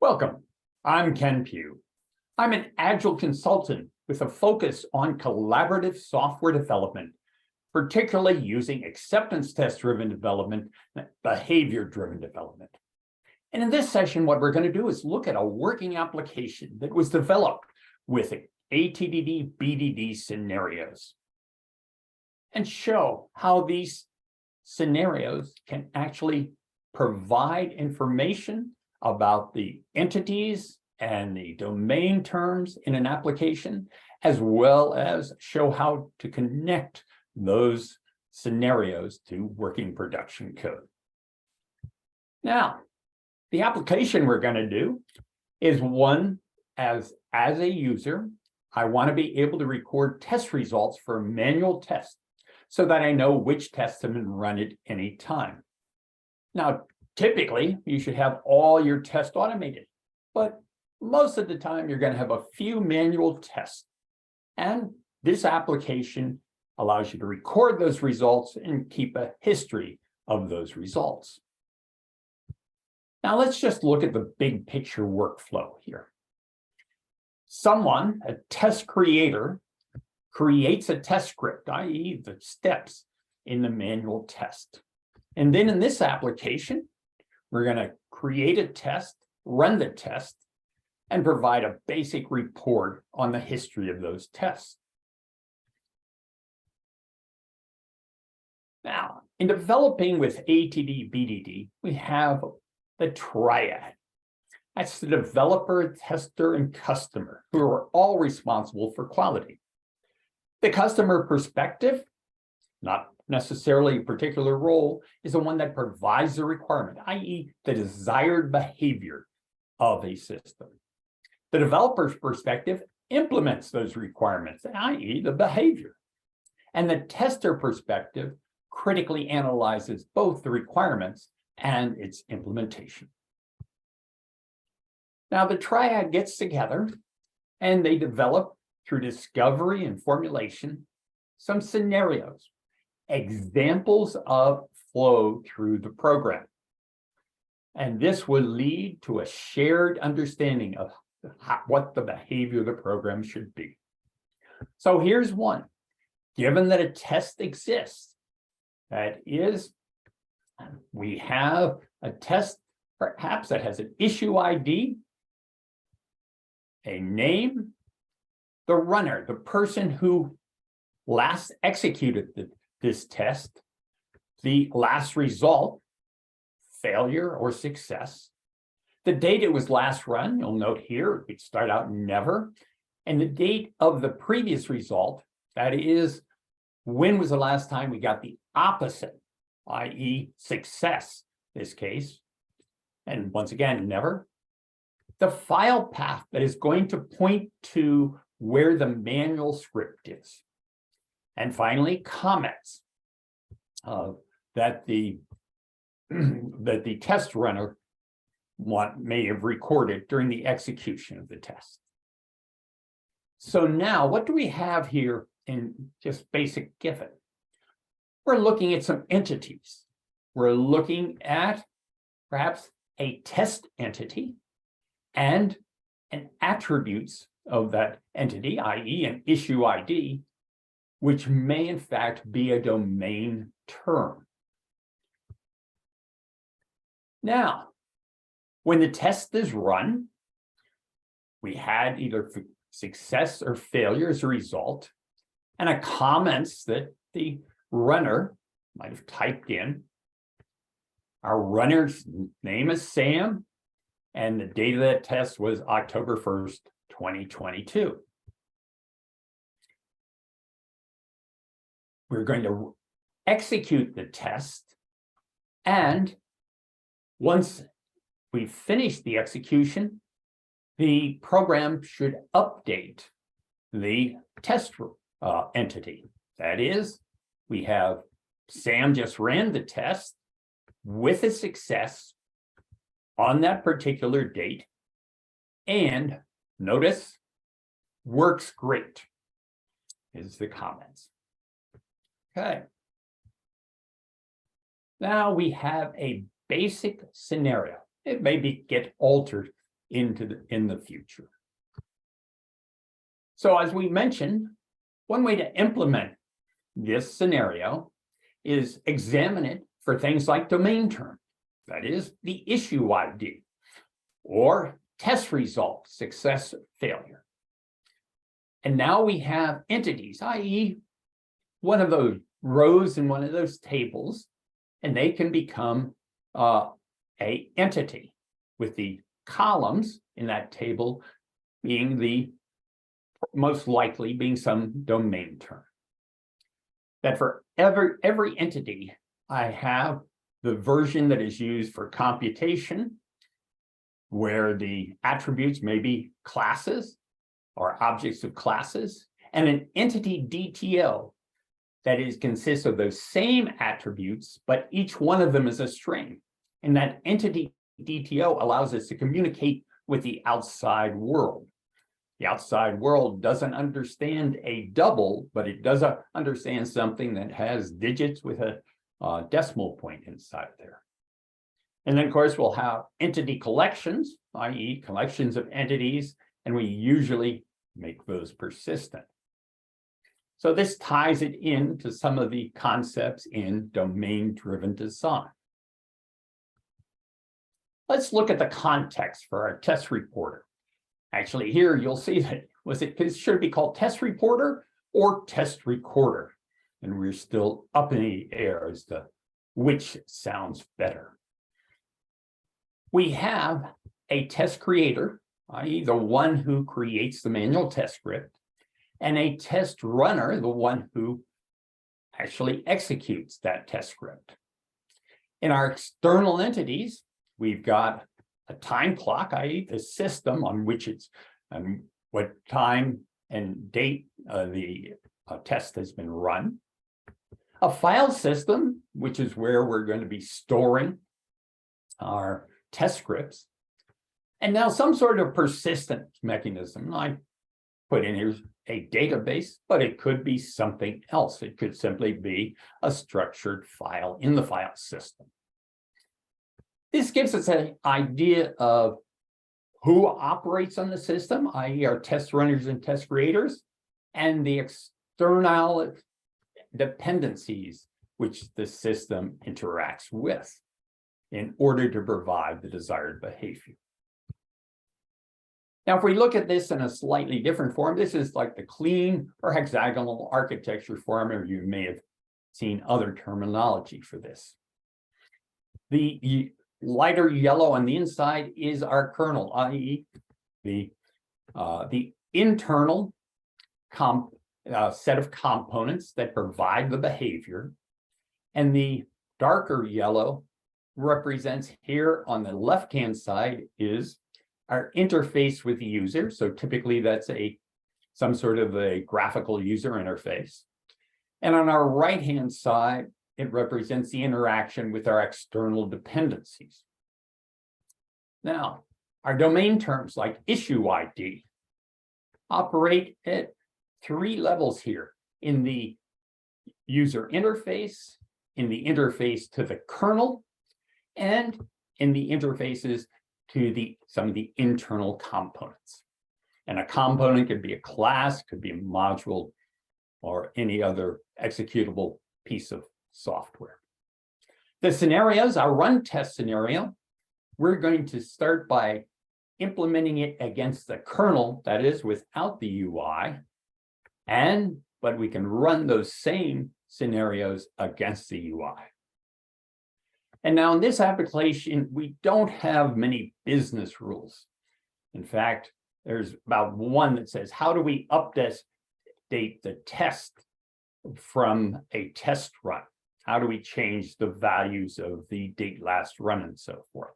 Welcome. I'm Ken Pugh. I'm an Agile consultant with a focus on collaborative software development, particularly using acceptance test-driven development and behavior-driven development. And in this session, what we're going to do is look at a working application that was developed with ATDD BDD scenarios and show how these scenarios can actually provide information about the entities and the domain terms in an application, as well as show how to connect those scenarios to working production code. Now, the application we're going to do is one as a user, I want to be able to record test results for a manual test so that I know which tests have been run at any time. Now, typically, you should have all your tests automated, but most of the time you're going to have a few manual tests. And this application allows you to record those results and keep a history of those results. Now let's just look at the big picture workflow here. Someone, a test creator, creates a test script, i.e. the steps in the manual test. And then in this application, we're going to create a test, run the test, and provide a basic report on the history of those tests. Now, in developing with ATDD BDD, we have the triad. That's the developer, tester, and customer, who are all responsible for quality. The customer perspective, not necessarily a particular role, is the one that provides the requirement, i.e. the desired behavior of a system. The developer's perspective implements those requirements, i.e. the behavior. And the tester perspective critically analyzes both the requirements and its implementation. Now the triad gets together and they develop through discovery and formulation some scenarios, examples of flow through the program. And this will lead to a shared understanding of what the behavior of the program should be. So here's one. Given that a test exists, that is, we have a test perhaps that has an issue ID, a name, the runner, the person who last executed this test, the last result, failure or success, the date it was last run, you'll note here, it start out never, and the date of the previous result, that is, when was the last time we got the opposite, i.e. success, this case, and once again, never. The file path that is going to point to where the manual script is. And finally, comments that the test runner may have recorded during the execution of the test. So now, what do we have here in just basic given? We're looking at some entities. We're looking at perhaps a test entity and an attributes of that entity, i.e. an issue ID, which may in fact be a domain term. Now, when the test is run, we had either success or failure as a result, and a comments that the runner might have typed in. Our runner's name is Sam, and the date of that test was October 1st, 2022. We're going to execute the test, and once we finish the execution, the program should update the test entity. That is, we have Sam just ran the test with a success on that particular date, and notice, works great is the comments. Okay. Now we have a basic scenario. It may get altered in the future. So as we mentioned, one way to implement this scenario is examine it for things like domain term, that is the issue ID, or test result, success or failure. And now we have entities, i.e. one of those rows in one of those tables, and they can become a entity, with the columns in that table being the most likely being some domain term. That for every entity, I have the version that is used for computation, where the attributes may be classes or objects of classes, and an entity DTO that consists of those same attributes, but each one of them is a string. And that entity DTO allows us to communicate with the outside world. The outside world doesn't understand a double, but it does understand something that has digits with a decimal point inside there. And then, of course, we'll have entity collections, i.e. collections of entities, and we usually make those persistent. So this ties it into some of the concepts in domain-driven design. Let's look at the context for our test reporter. Actually, here you'll see that should it be called test reporter or test recorder? And we're still up in the air as to which sounds better. We have a test creator, i.e. the one who creates the manual test script, and a test runner, the one who actually executes that test script. In our external entities, we've got a time clock, i.e. the system on which it's what time and date the test has been run. A file system, which is where we're going to be storing our test scripts. And now some sort of persistent mechanism. I put in here a database, but it could be something else. It could simply be a structured file in the file system. This gives us an idea of who operates on the system, i.e. our test runners and test creators, and the external dependencies which the system interacts with in order to provide the desired behavior. Now, if we look at this in a slightly different form, this is like the clean or hexagonal architecture form, or you may have seen other terminology for this. The lighter yellow on the inside is our kernel, i.e. the internal set of components that provide the behavior. And the darker yellow represents here on the left-hand side is our interface with the user. So typically that's some sort of a graphical user interface. And on our right-hand side, it represents the interaction with our external dependencies. Now, our domain terms like issue ID operate at 3 levels here: in the user interface, in the interface to the kernel, and in the interfaces to some of the internal components. And a component could be a class, could be a module, or any other executable piece of software. The scenarios, our run test scenario, we're going to start by implementing it against the kernel, that is without the UI, but we can run those same scenarios against the UI. And now in this application, we don't have many business rules. In fact, there's about one that says, how do we update the test from a test run? How do we change the values of the date last run and so forth?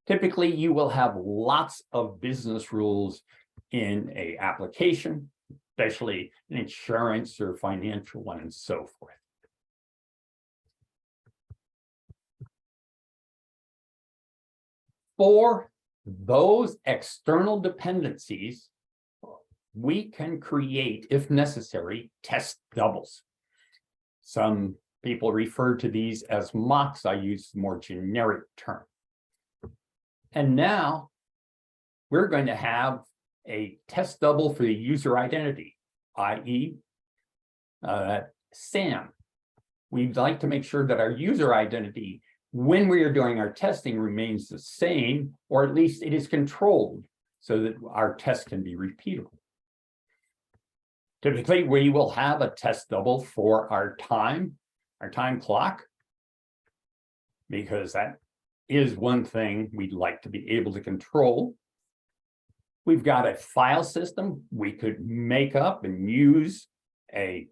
Typically, you will have lots of business rules in an application, especially an insurance or financial one and so forth. For those external dependencies, we can create, if necessary, test doubles. Some people refer to these as mocks. I use the more generic term. And now we're going to have a test double for the user identity, i.e. Sam. We'd like to make sure that our user identity, when we are doing our testing, remains the same, or at least it is controlled so that our test can be repeatable. Typically, we will have a test double for our time clock, because that is one thing we'd like to be able to control. We've got a file system. We could make up and use a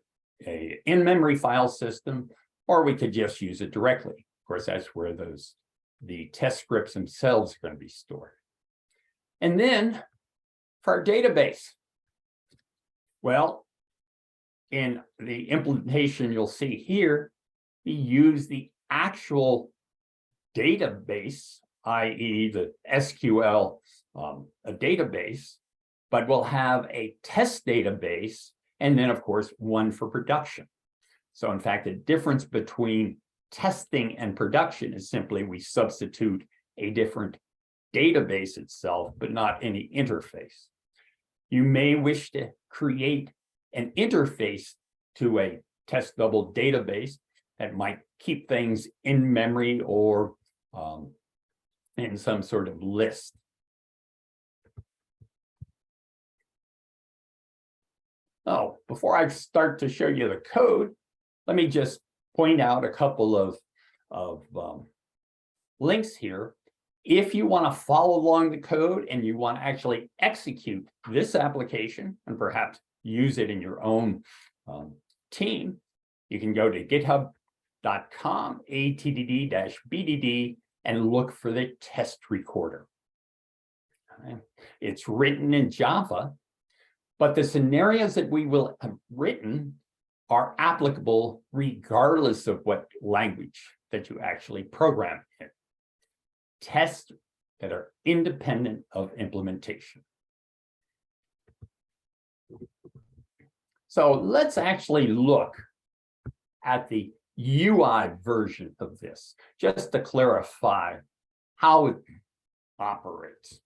in-memory file system, or we could just use it directly. Of course, that's where the test scripts themselves are going to be stored. And then for our database, well, in the implementation you'll see here, we use the actual database, i.e. the SQL a database, but we'll have a test database, and then of course one for production. So in fact, the difference between testing and production is simply we substitute a different database itself, but not any interface. You may wish to create an interface to a test double database that might keep things in memory or in some sort of list. Oh, before I start to show you the code, let me just point out a couple of links here. If you want to follow along the code and you want to actually execute this application and perhaps use it in your own team, you can go to github.com ATDD BDD and look for the test recorder. Okay. It's written in Java, but the scenarios that we will have written are applicable regardless of what language that you actually program in. Tests that are independent of implementation. So let's actually look at the UI version of this, just to clarify how it operates.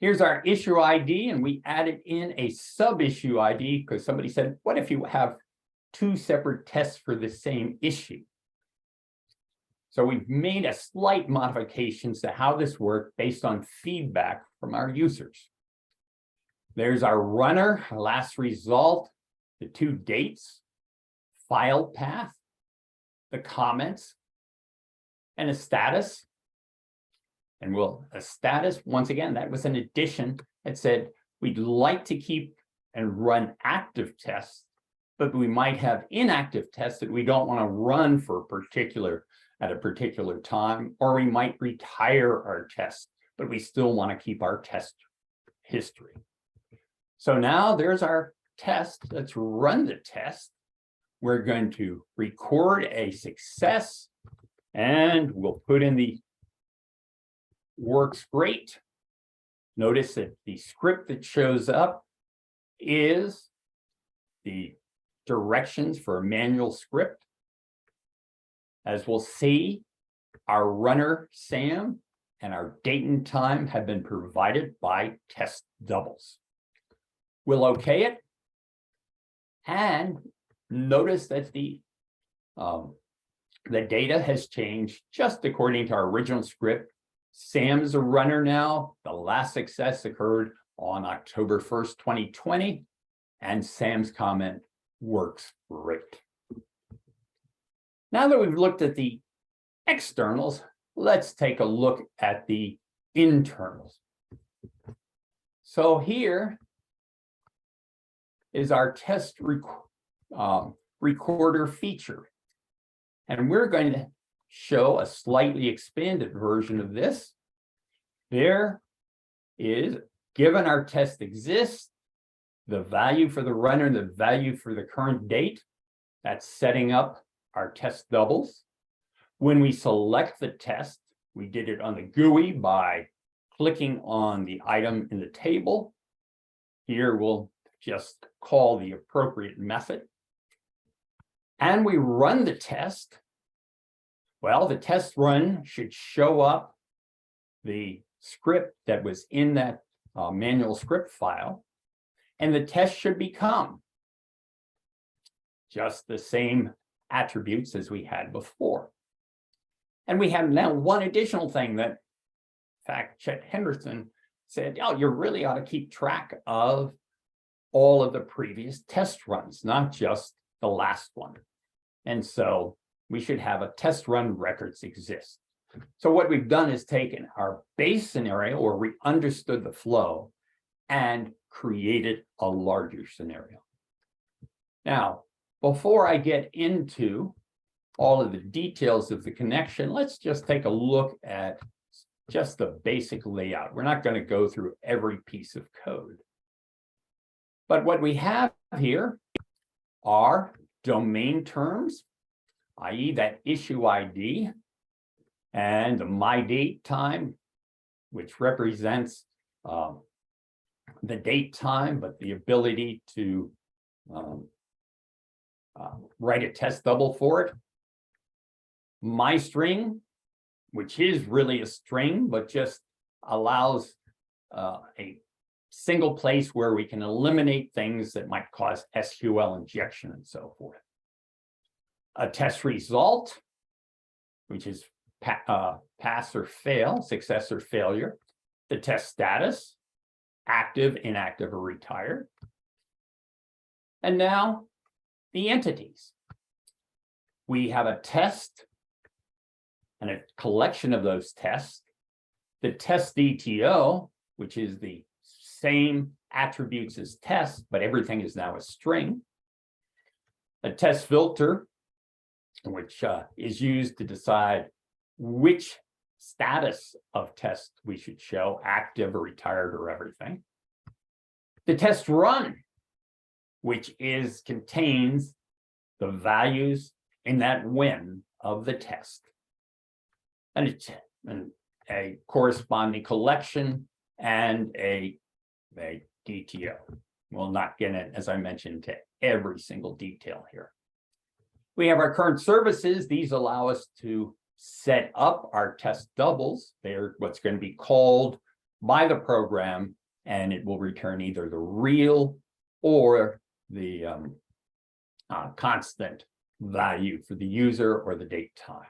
Here's our issue ID, and we added in a sub-issue ID because somebody said, what if you have two separate tests for the same issue? So we've made a slight modifications to how this worked based on feedback from our users. There's our runner, our last result, the two dates, file path, the comments, and a status. And a status, once again, that was an addition that said we'd like to keep and run active tests, but we might have inactive tests that we don't want to run for at a particular time, or we might retire our tests, but we still want to keep our test history. So now there's our test. Let's run the test. We're going to record a success, and we'll put in the works great. Notice that the script that shows up is the directions for a manual script. As we'll see, our runner Sam and our date and time have been provided by test doubles. We'll OK it, and notice that the data has changed just according to our original script. Sam's a runner now. The last success occurred on October 1st, 2020, and Sam's comment works great. Now that we've looked at the externals, let's take a look at the internals. So here is our test recorder feature. And we're going to show a slightly expanded version of this. There is, given our test exists, the value for the runner, the value for the current date, that's setting up our test doubles. When we select the test, we did it on the GUI by clicking on the item in the table. Here we'll just call the appropriate method. And we run the test. Well, the test run should show up the script that was in that manual script file, and the test should become just the same attributes as we had before. And we have now one additional thing that, in fact, Chet Henderson said, oh, you really ought to keep track of all of the previous test runs, not just the last one. And so we should have a test run records exist. So what we've done is taken our base scenario where we understood the flow and created a larger scenario. Now, before I get into all of the details of the connection, let's just take a look at just the basic layout. We're not going to go through every piece of code. But what we have here are domain terms, i.e. that issue ID, and the my date time, which represents the date time, but the ability to write a test double for it. My string, which is really a string, but just allows a single place where we can eliminate things that might cause SQL injection and so forth. A test result, which is pass or fail, success or failure. The test status, active, inactive, or retired. And now the entities. We have a test and a collection of those tests. The test DTO, which is the same attributes as test, but everything is now a string. A test filter, which is used to decide which status of test we should show, active or retired or everything. The test run, which contains the values in that when of the test. And a corresponding collection and a DTO. We'll not get in, as I mentioned, to every single detail here. We have our current services. These allow us to set up our test doubles. They're what's going to be called by the program, and it will return either the real or the constant value for the user or the date time.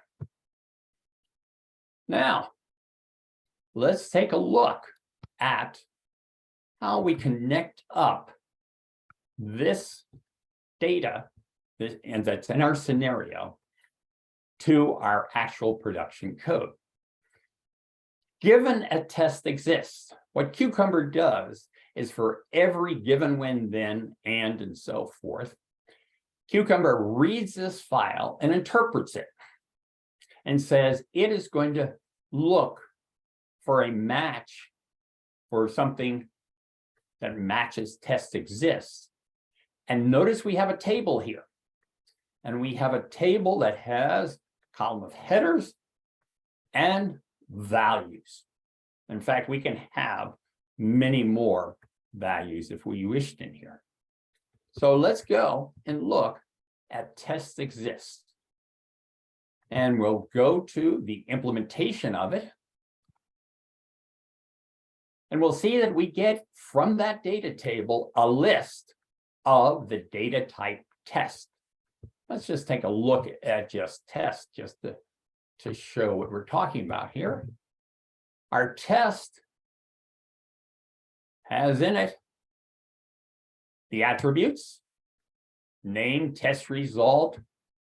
Now, let's take a look at how we connect up this data, and that's in our scenario, to our actual production code. Given a test exists, what Cucumber does is for every given, when, then, and so forth, Cucumber reads this file and interprets it and says it is going to look for a match for something that matches test exists. And notice we have a table here. And we have a table that has a column of headers and values. In fact, we can have many more values if we wished in here. So let's go and look at test exists. And we'll go to the implementation of it. And we'll see that we get from that data table a list of the data type test. Let's just take a look at just test, just to show what we're talking about here. Our test has in it the attributes, name, test result,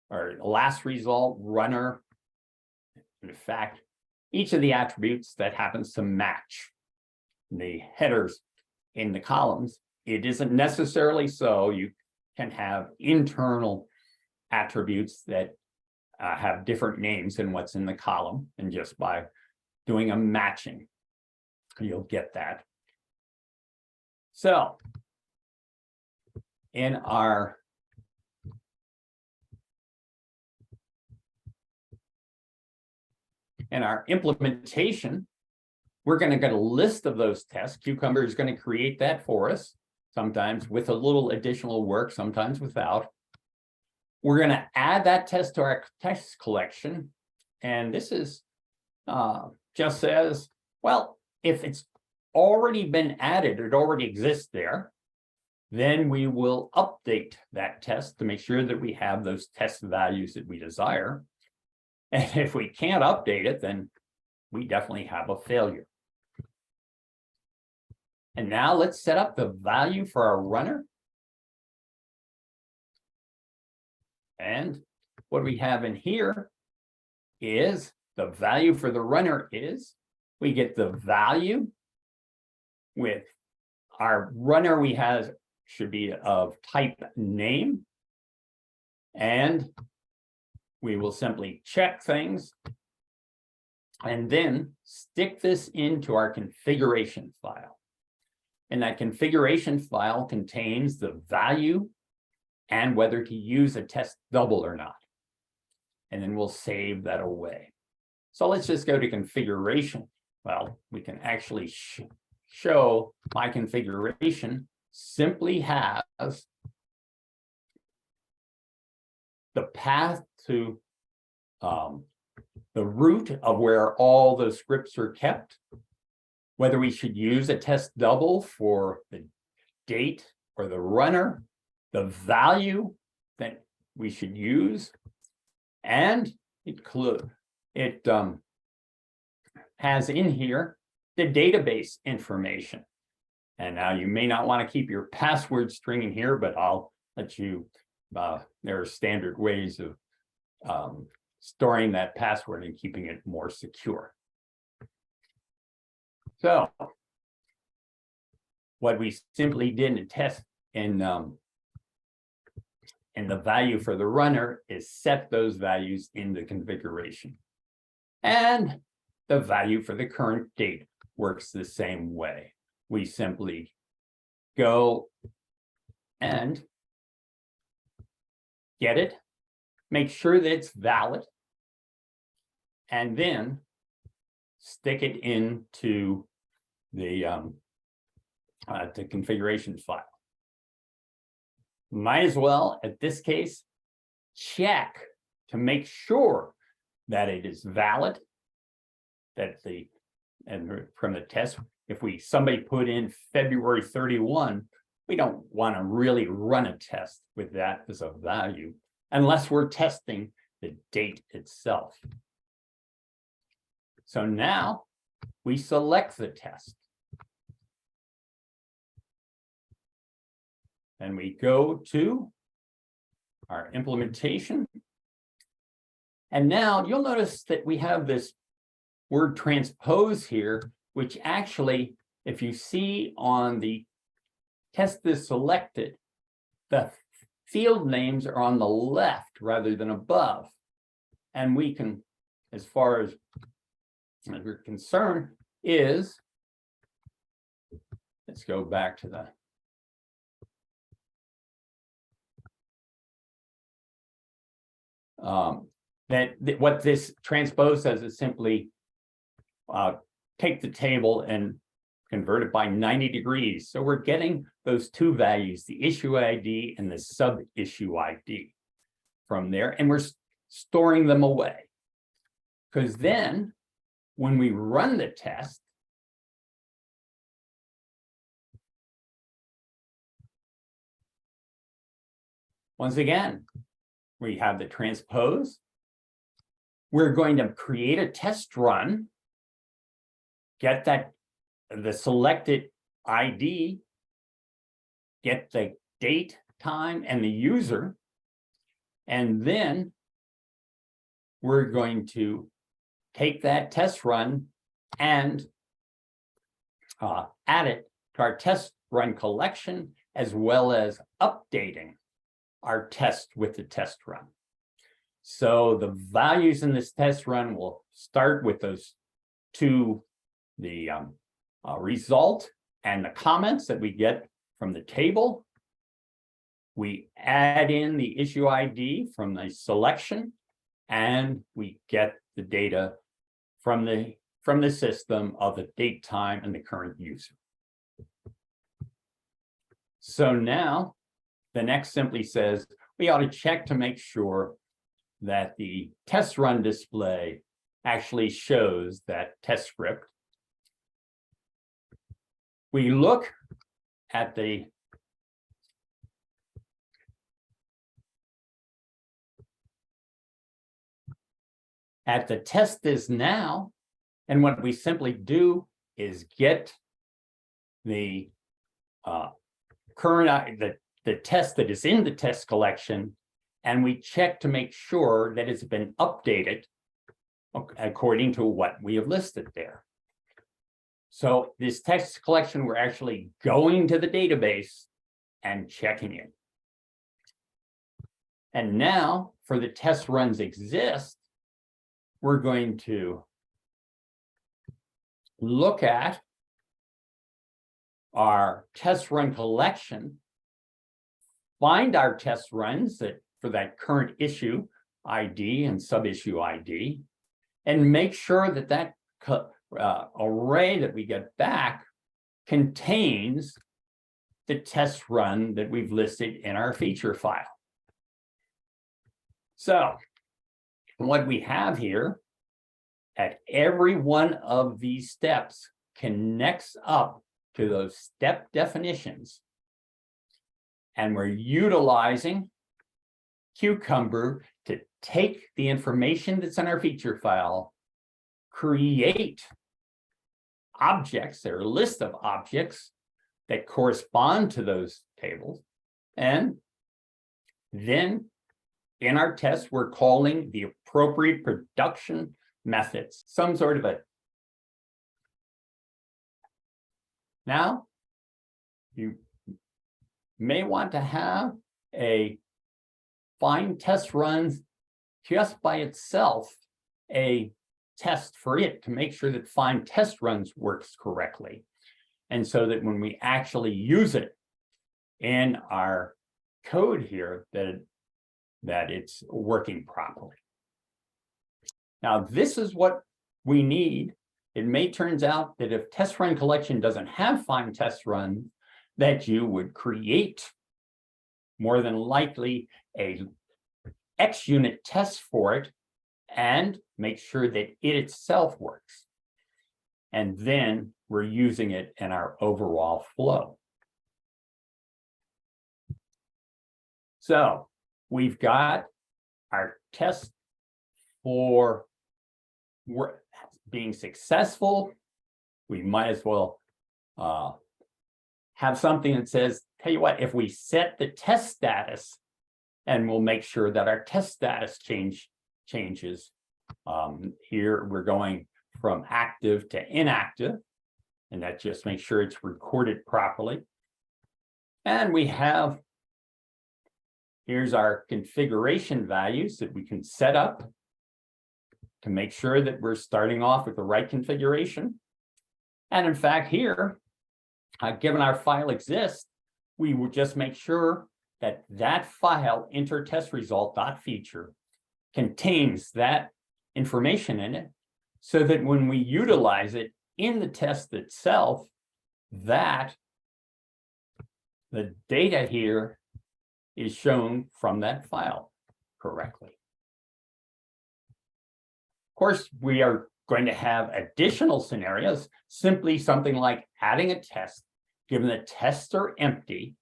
or last result, runner. In fact, each of the attributes that happens to match the headers in the columns. It isn't necessarily so. You can have internal attributes that have different names than what's in the column, and just by doing a matching, you'll get that. So in our implementation, we're going to get a list of those tests. Cucumber is going to create that for us, sometimes with a little additional work, sometimes without. We're going to add that test to our test collection. And this is just says, well, if it's already been added, it already exists there, then we will update that test to make sure that we have those test values that we desire. And if we can't update it, then we definitely have a failure. And now let's set up the value for our runner. And what we have in here is the value for the runner is, we get the value with our runner we have should be of type name. And we will simply check things and then stick this into our configuration file. And that configuration file contains the value and whether to use a test double or not. And then we'll save that away. So let's just go to configuration. Well, we can actually show my configuration simply has the path to the root of where all the scripts are kept, whether we should use a test double for the date or the runner, the value that we should use, and it has in here the database information. And now you may not want to keep your password string in here, but I'll let you, there are standard ways of storing that password and keeping it more secure. So what we simply did in test in the value for the runner is set those values in the configuration. And the value for the current date works the same way. We simply go and get it, make sure that it's valid, and then stick it into the configuration file. Might as well, at this case, check to make sure that it is valid, that from the test, if somebody put in February 31, we don't want to really run a test with that as a value unless we're testing the date itself. So now we select the test. And we go to our implementation. And now you'll notice that we have this word transpose here, which actually, if you see on the test is selected, the field names are on the left rather than above. And we can, as far as we're concerned, let's go back to the what this transpose does is simply take the table and convert it by 90 degrees. So we're getting those two values, the issue ID and the sub-issue ID from there, and we're storing them away. Because then when we run the test, once again, we have the transpose. We're going to create a test run, get the selected ID, get the date, time, and the user, and then we're going to take that test run and add it to our test run collection, as well as updating our test with the test run. So the values in this test run will start with those two, the result and the comments that we get from the table. We add in the issue ID from the selection, and we get the data from the system of the date, time, and the current user. So now the next simply says we ought to check to make sure that the test run display actually shows that test script. we look at the test is now, and what we simply do is get the current the test that is in the test collection, and we check to make sure that it's been updated according to what we have listed there. So this test collection, we're actually going to the database and checking it. And now for the test runs exist, we're going to look at our test run collection, find our test runs that for that current issue ID and sub-issue ID, and make sure that that array that we get back contains the test run that we've listed in our feature file. So what we have here at every one of these steps connects up to those step definitions. And we're utilizing Cucumber to take the information that's in our feature file, create objects, there are a list of objects that correspond to those tables. And then in our test, we're calling the appropriate production methods, some sort of a. Now, you may want to have a find test runs just by itself, a test for it to make sure that find test runs works correctly. And so that when we actually use it in our code here, that it's working properly. Now, this is what we need. It may turns out that if test run collection doesn't have find test run, that you would create more than likely a XUnit test for it and make sure that it itself works. And then we're using it in our overall flow. So we've got our test for being successful. We might as well have something that says, tell you what, if we set the test status, and we'll make sure that our test status changes. Here we're going from active to inactive, and that just makes sure it's recorded properly. And we have, here's our configuration values that we can set up to make sure that we're starting off with the right configuration. And in fact, here, given our file exists, we would just make sure that that file, enter_test_result.feature, contains that information in it, so that when we utilize it in the test itself, that the data here is shown from that file correctly. Of course, we are going to have additional scenarios, simply something like adding a test, given the tests are empty.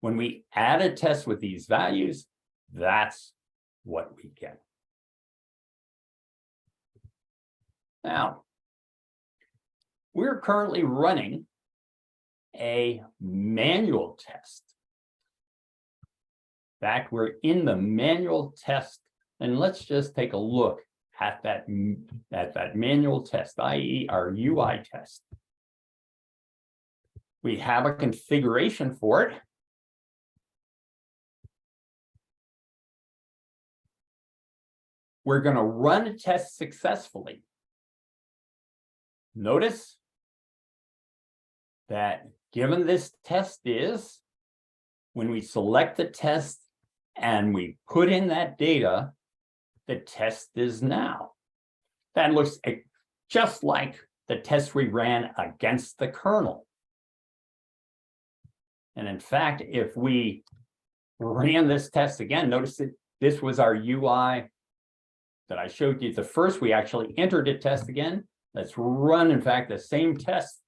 When we add a test with these values, that's what we get. Now, we're currently running a manual test. In fact, we're in the manual test, and let's just take a look at that manual test, i.e. our UI test. We have a configuration for it. We're going to run a test successfully. Notice that given this test is, when we select the test and we put in that data, the test is now. That looks just like the test we ran against the kernel. And in fact, if we ran this test again, notice that this was our UI that I showed you. The first, we actually entered a test again. Let's run, in fact, the same test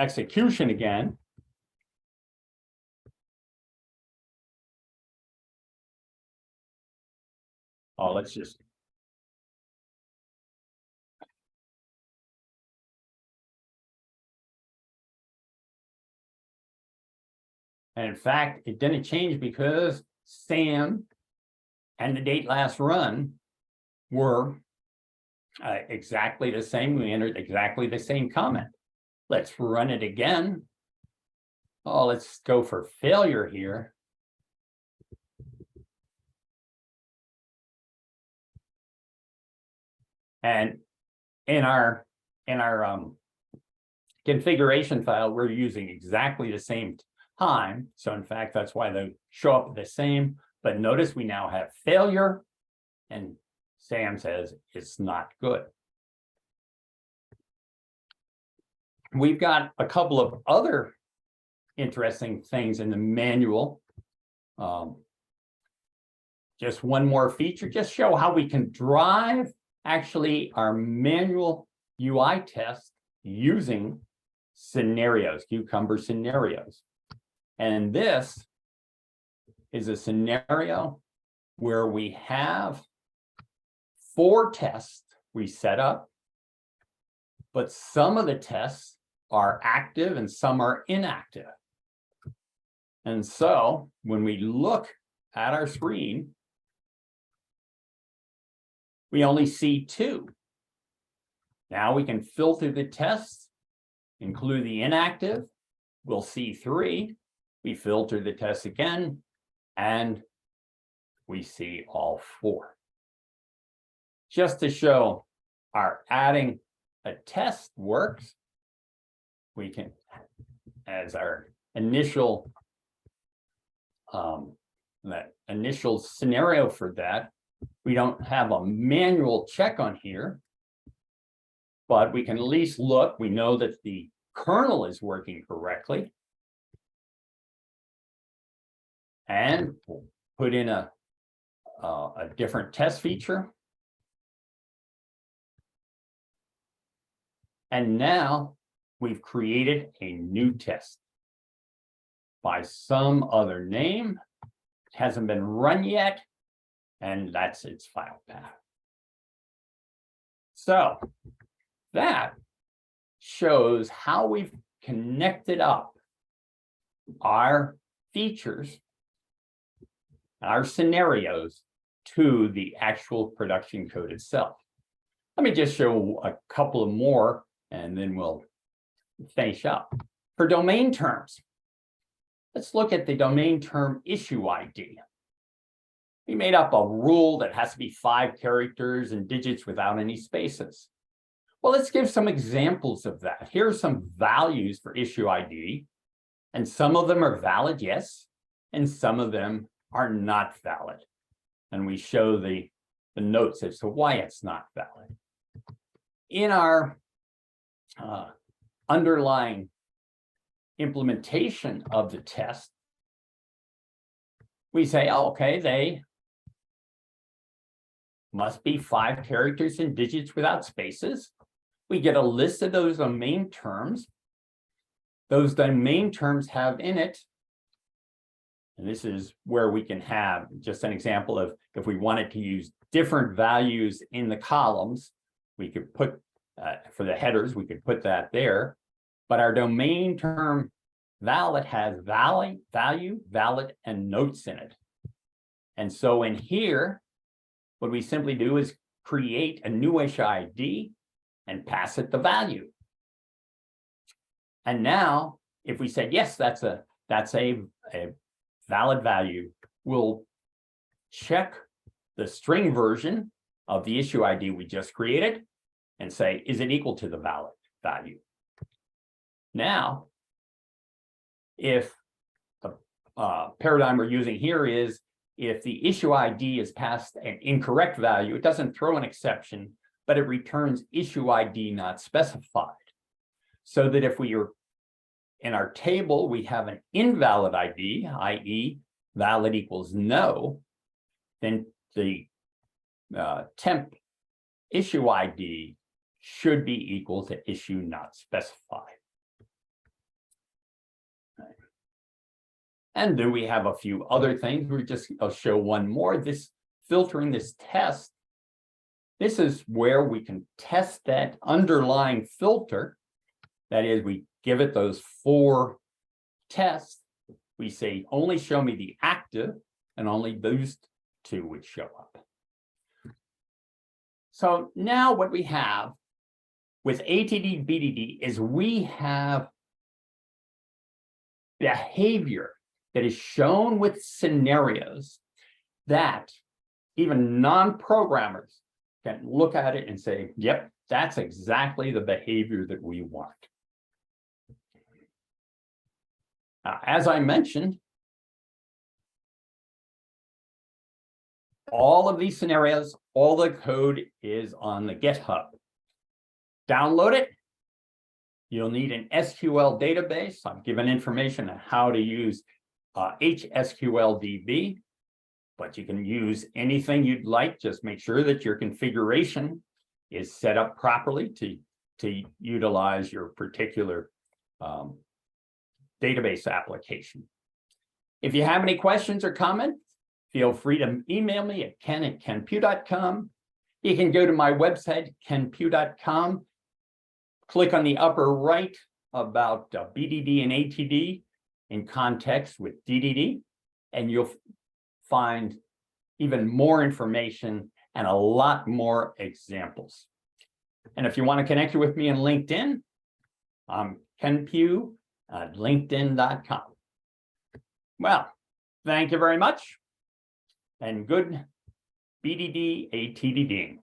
execution again. Oh, let's just. And in fact, it didn't change because Sam and the date last run were exactly the same. We entered exactly the same comment. Let's run it again. Oh, let's go for failure here. And in our configuration file, we're using exactly the same time. So in fact, that's why they show up the same. But notice we now have failure, and Sam says it's not good. We've got a couple of other interesting things in the manual. Just one more feature, just show how we can drive actually our manual UI test using scenarios, cucumber scenarios. And this is a scenario where we have 4 tests we set up, but some of the tests are active and some are inactive. And so when we look at our screen, we only see 2. Now we can filter the tests, include the inactive. We'll see 3. We filter the tests again, and we see all 4. Just to show our adding a test works, we can, as our initial that initial scenario for that, we don't have a manual check on here, but we can at least look. We know that the kernel is working correctly. And we'll put in a different test feature. And now we've created a new test by some other name. It hasn't been run yet, and that's its file path. So that shows how we've connected up our features, our scenarios, to the actual production code itself. Let me just show a couple of more, and then we'll finish up. For domain terms, let's look at the domain term issue ID. We made up a rule that has to be 5 characters and digits without any spaces. Well, let's give some examples of that. Here are some values for issue ID, and some of them are valid, yes, and some of them are not valid. And we show the notes as to why it's not valid. In our underlying implementation of the test, we say, oh, okay, they must be 5 characters and digits without spaces. We get a list of those domain terms. Those domain terms have in it, and this is where we can have just an example of if we wanted to use different values in the columns, we could put, for the headers, we could put that there. But our domain term valid has value, valid, and notes in it. And so in here, what we simply do is create a new issue ID and pass it the value. And now, if we said, yes, that's a valid value, we'll check the string version of the issue ID we just created and say, is it equal to the valid value? Now, if the paradigm we're using here is if the issue ID is passed an incorrect value, it doesn't throw an exception, but it returns issue ID not specified. So that if we are in our table, we have an invalid ID, i.e. valid equals no, then the temp issue ID should be equal to issue not specified. And then we have a few other things. I'll show one more. This filtering, this test, this is where we can test that underlying filter. That is, we give it those 4 tests. We say, only show me the active, and only those 2 would show up. So now what we have with ATD BDD is we have behavior that is shown with scenarios that even non-programmers can look at it and say, yep, that's exactly the behavior that we want. As I mentioned, all of these scenarios, all the code is on the GitHub. Download it. You'll need an SQL database. I've given information on how to use HSQLDB, but you can use anything you'd like. Just make sure that your configuration is set up properly to utilize your particular database application. If you have any questions or comments, feel free to email me at ken@kenpugh.com. You can go to my website, kenpugh.com, click on the upper right about BDD and ATD in context with DDD, and you'll find even more information and a lot more examples. And if you want to connect with me on LinkedIn, I'm Ken Pugh at linkedin.com. Well, thank you very much, and good BDD ATDDing.